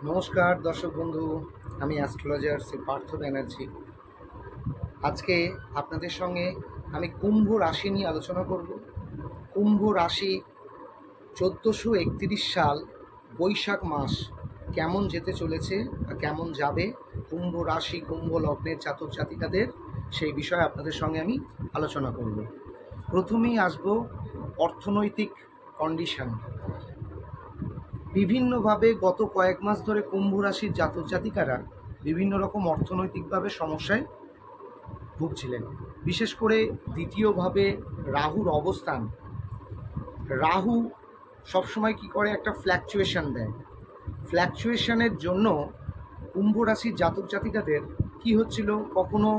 নমস্কার দর্শক বন্ধু, আমি অ্যাস্ট্রোলজার শ্রী পার্থ ব্যানার্জি। আজকে আপনাদের সঙ্গে আমি কুম্ভ রাশি নিয়ে আলোচনা করব। কুম্ভ রাশি 1431 সাল বৈশাখ মাস কেমন যেতে চলেছে বা কেমন যাবে কুম্ভ রাশি কুম্ভ লগ্নের জাতক জাতিকাদের, সেই বিষয়ে আপনাদের সঙ্গে আমি আলোচনা করব। প্রথমেই আসব অর্থনৈতিক কন্ডিশন। বিভিন্নভাবে গত কয়েক মাস ধরে কুম্ভ রাশির জাতক জাতিকারা বিভিন্ন রকম অর্থনৈতিকভাবে সমস্যায় ভুগছিলেন। বিশেষ করে দ্বিতীয়ভাবে রাহুর অবস্থান। রাহু সবসময় কি করে, একটা ফ্ল্যাকচুয়েশন দেয়। ফ্ল্যাকচুয়েশনের জন্য কুম্ভ রাশির জাতক জাতিকাদের কি হচ্ছিল, কখনো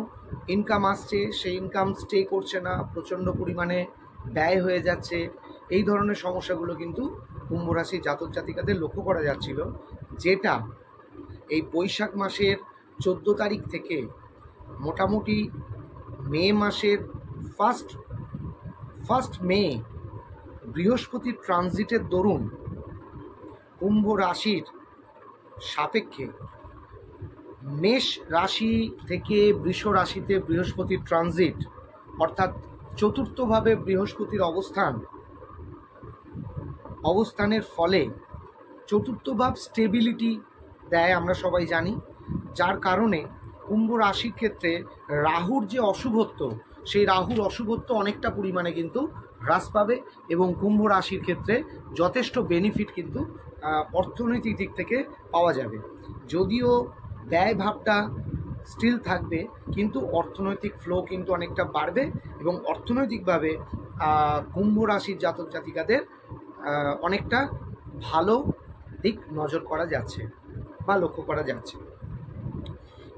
ইনকাম আসছে, সেই ইনকাম স্টে করছে না, প্রচণ্ড পরিমাণে ব্যয় হয়ে যাচ্ছে। এই ধরনের সমস্যাগুলো কিন্তু কুম্ভ রাশির জাতক জাতিকাদের লক্ষ্য করা যাচ্ছিল, যেটা এই বৈশাখ মাসের 14 তারিখ থেকে মোটামুটি মে মাসের ফার্স্ট মে বৃহস্পতির ট্রানজিটের দরুন কুম্ভ রাশির সাপেক্ষে মেষ রাশি থেকে বৃষ রাশিতে বৃহস্পতির ট্রানজিট, অর্থাৎ চতুর্থভাবে বৃহস্পতির অবস্থানের ফলে চতুর্থ ভাব স্টেবিলিটি দেয়, আমরা সবাই জানি। যার কারণে কুম্ভ রাশির ক্ষেত্রে রাহুর যে অশুভত্ব, সেই রাহুর অশুভত্ব অনেকটা পরিমাণে কিন্তু হ্রাস পাবে এবং কুম্ভ রাশির ক্ষেত্রে যথেষ্ট বেনিফিট কিন্তু অর্থনৈতিক দিক থেকে পাওয়া যাবে। যদিও ব্যয় ভাবটা স্টিল থাকবে, কিন্তু অর্থনৈতিক ফ্লো কিন্তু অনেকটা বাড়বে এবং অর্থনৈতিকভাবে কুম্ভ রাশির জাতক জাতিকাদের অনেকটা ভালো দিক নজর করা যাচ্ছে বা লক্ষ্য করা যাচ্ছে।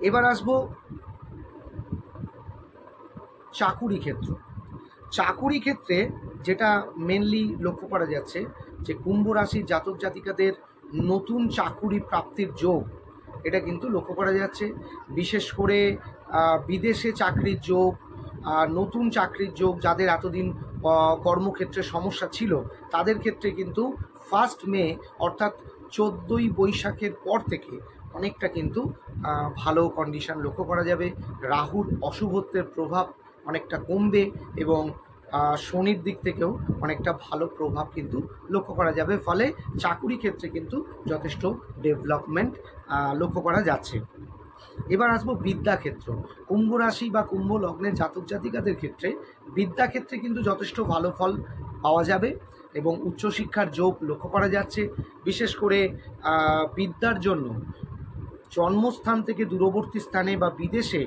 এবার আসবো চাকুরি ক্ষেত্র। চাকুরি ক্ষেত্রে যেটা মেনলি লক্ষ্য করা যাচ্ছে, যে কুম্ভ রাশির জাতক জাতিকাদের নতুন চাকুরি প্রাপ্তির যোগ, এটা কিন্তু লক্ষ্য করা যাচ্ছে। বিশেষ করে বিদেশে চাকরির যোগ, নতুন চাকরির যোগ। যাদের এতদিন কর্মক্ষেত্রে সমস্যা ছিল, তাদের ক্ষেত্রে কিন্তু ফার্স্ট মে অর্থাৎ 14ই বৈশাখের পর থেকে অনেকটা কিন্তু ভালো কন্ডিশন লক্ষ্য করা যাবে। রাহুর অশুভত্বের প্রভাব অনেকটা কমবে এবং শনির দিক থেকেও অনেকটা ভালো প্রভাব কিন্তু লক্ষ্য করা যাবে। ফলে চাকুরি ক্ষেত্রে কিন্তু যথেষ্ট ডেভেলপমেন্ট লক্ষ্য করা যাচ্ছে। এবার আসবো বিদ্যাক্ষেত্র। কুম্ভ রাশি বা কুম্ভ লগ্নের জাতক জাতিকাদের ক্ষেত্রে বিদ্যাক্ষেত্রে কিন্তু যথেষ্ট ভালো ফল পাওয়া যাবে এবং উচ্চশিক্ষার যোগ লক্ষ্য করা যাচ্ছে। বিশেষ করে বিদ্যার জন্য জন্মস্থান থেকে দূরবর্তী স্থানে বা বিদেশে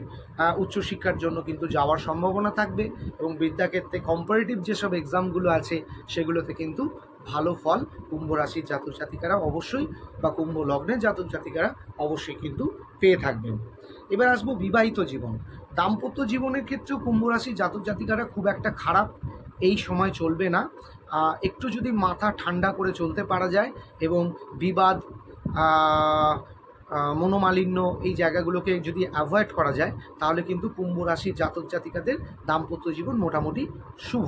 উচ্চশিক্ষার জন্য কিন্তু যাওয়ার সম্ভাবনা থাকবে এবং বিদ্যাক্ষেত্রে কম্পারেটিভ যেসব এক্সামগুলো আছে সেগুলোতে কিন্তু ভালো ফল কুম্ভ রাশির জাতক জাতিকারা অবশ্যই বা কুম্ভ লগ্নের জাতক জাতিকারা অবশ্যই কিন্তু পেয়ে থাকবেন। এবার আসবো বিবাহিত জীবন। দাম্পত্য জীবনের ক্ষেত্রেও কুম্ভ রাশির জাতক জাতিকারা খুব একটা খারাপ এই সময় চলবে না। একটু যদি মাথা ঠান্ডা করে চলতে পারা যায় এবং বিবাদ, মনোমালিন্য, এই জায়গাগুলোকে যদি অ্যাভয়েড করা যায়, তাহলে কিন্তু কুম্ভ রাশির জাতক জাতিকাদের দাম্পত্য জীবন মোটামুটি শুভ।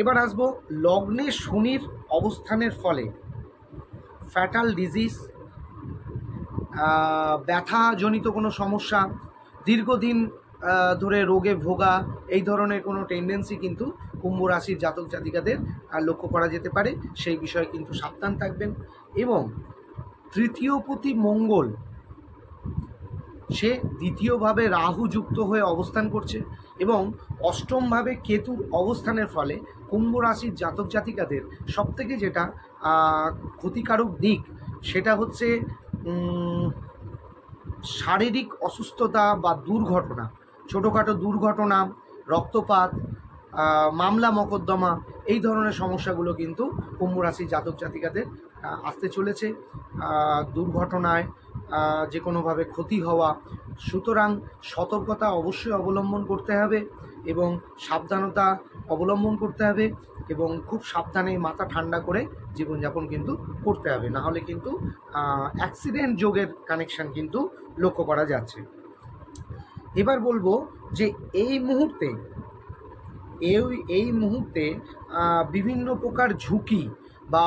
এবার আসবো লগ্নে শনির অবস্থানের ফলে ফ্যাটাল ডিজিজ, ব্যথাজনিত কোনো সমস্যা, দীর্ঘদিন ধরে রোগে ভোগা, এই ধরনের কোনো টেন্ডেন্সি কিন্তু কুম্ভ রাশির জাতক জাতিকাদের লক্ষ্য করা যেতে পারে। সেই বিষয়ে কিন্তু সাবধান থাকবেন। এবং তৃতীয়পতি মঙ্গল, সে দ্বিতীয়ভাবে রাহু যুক্ত হয়ে অবস্থান করছে এবং অষ্টমভাবে কেতুর অবস্থানের ফলে কুম্ভ রাশির জাতক জাতিকাদের সবথেকে যেটা ক্ষতিকারক দিক, সেটা হচ্ছে শারীরিক অসুস্থতা বা দুর্ঘটনা, ছোটোখাটো দুর্ঘটনা, রক্তপাত, মামলা মকদ্দমা, এই ধরনের সমস্যাগুলো কিন্তু কুম্ভ রাশির জাতক জাতিকাদের আসতে চলেছে। দুর্ঘটনায় যে কোনোভাবে ক্ষতি হওয়া, সুতরাং সতর্কতা অবশ্যই অবলম্বন করতে হবে এবং সাবধানতা অবলম্বন করতে হবে এবং খুব সাবধানে মাথা ঠান্ডা করে জীবনযাপন কিন্তু করতে হবে, না হলে কিন্তু অ্যাক্সিডেন্ট যোগের কানেকশান কিন্তু লক্ষ্য করা যাচ্ছে। এবার বলবো যে এই মুহূর্তে বিভিন্ন প্রকার ঝুঁকি বা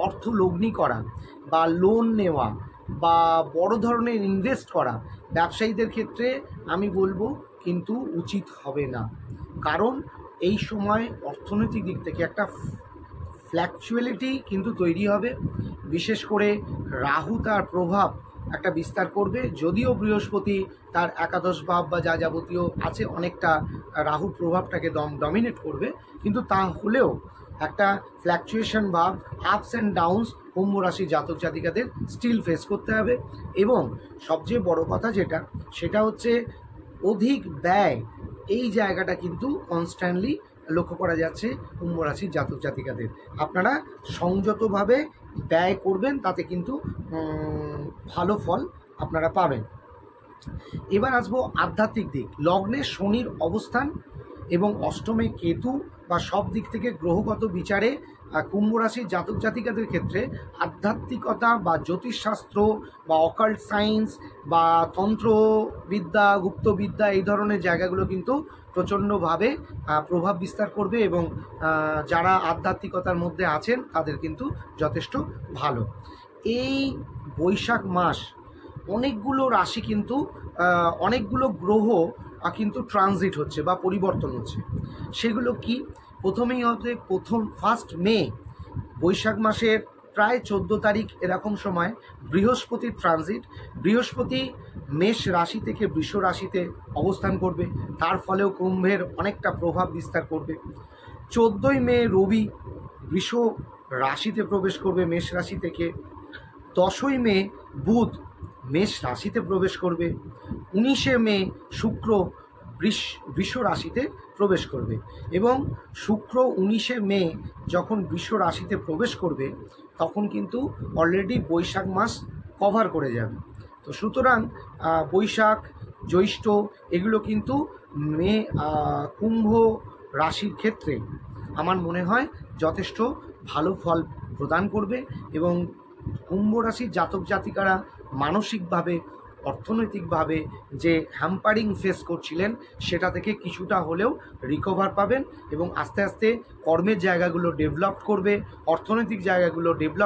অর্থ লগ্নি করা বা লোন নেওয়া বা বড় ধরনের ইনভেস্ট করা ব্যবসায়ীদের ক্ষেত্রে আমি বলবো কিন্তু উচিত হবে না। কারণ এই সময় অর্থনৈতিক দিক থেকে একটা ফ্ল্যাকচুয়ালিটি কিন্তু তৈরি হবে। বিশেষ করে রাহু তার প্রভাব একটা বিস্তার করবে, যদিও বৃহস্পতি তার একাদশ ভাব বা যা যাবতীয় আছে অনেকটা রাহুর প্রভাবটাকে ডমিনেট করবে, কিন্তু তা হলেও একটা ফ্ল্যাকচুয়েশন ভাব, আপস অ্যান্ড ডাউনস কুম্ভ রাশি জাতক জাতিকাদের স্টিল ফেস করতে হবে। এবং সবচেয়ে বড় কথা সেটা হচ্ছে অধিক ব্যয়, এই জায়গাটা কিন্তু কনস্ট্যান্টলি লক্ষ্য করা যাচ্ছে কুম্ভ রাশির জাতক জাতিকাদের। আপনারা সংযতভাবে ব্যয় করবেন, তাতে কিন্তু ভালো ফল আপনারা পাবেন। এবার আসবো আধ্যাত্মিক দিক। লগ্নে শনির অবস্থান এবং অষ্টমে কেতু বা সব দিক থেকে গ্রহগত বিচারে কুম্ভ রাশির জাতক জাতিকাদের ক্ষেত্রে আধ্যাত্মিকতা বা জ্যোতিষশাস্ত্র বা অকাল্ট সায়েন্স বা তন্ত্রবিদ্যা, গুপ্তবিদ্যা, এই ধরনের জায়গাগুলো কিন্তু প্রচণ্ডভাবে প্রভাব বিস্তার করবে এবং যারা আধ্যাত্মিকতার মধ্যে আছেন তাদের কিন্তু যথেষ্ট ভালো। এই বৈশাখ মাস অনেকগুলো রাশি কিন্তু অনেকগুলো গ্রহ কিন্তু ট্রানজিট হচ্ছে বা পরিবর্তন হচ্ছে। সেগুলো কি? প্রথমেই হচ্ছে ফার্স্ট মে, বৈশাখ মাসের প্রায় 14 তারিখ এরকম সময় বৃহস্পতির ট্রানজিট। বৃহস্পতি মেষ রাশি থেকে বৃষ রাশিতে অবস্থান করবে, তার ফলেও কুম্ভের অনেকটা প্রভাব বিস্তার করবে। 14ই মে রবি বৃষ রাশিতে প্রবেশ করবে মেষ রাশি থেকে। 10ই মে বুধ মেষ রাশিতে প্রবেশ করবে। 19শে মে শুক্র বৃষ রাশিতে প্রবেশ করবে। এবং শুক্র 19শে মে যখন বৃষ রাশিতে প্রবেশ করবে তখন কিন্তু অলরেডি বৈশাখ মাস কভার করে যাবে। তো সুতরাং বৈশাখ, জ্যৈষ্ঠ এগুলো কিন্তু কুম্ভ রাশির ক্ষেত্রে আমার মনে হয় যথেষ্ট ভালো ফল প্রদান করবে। এবং কুম্ভ রাশির জাতক জাতিকারা মানসিকভাবে, অর্থনৈতিকভাবে যে হ্যাম্পারিং ফেস করছিলেন সেটা থেকে কিছুটা হলেও রিকভার পাবেন এবং আস্তে আস্তে কর্মের জায়গাগুলো ডেভেলপ করবে, অর্থনৈতিক জায়গাগুলো ডেভেলপ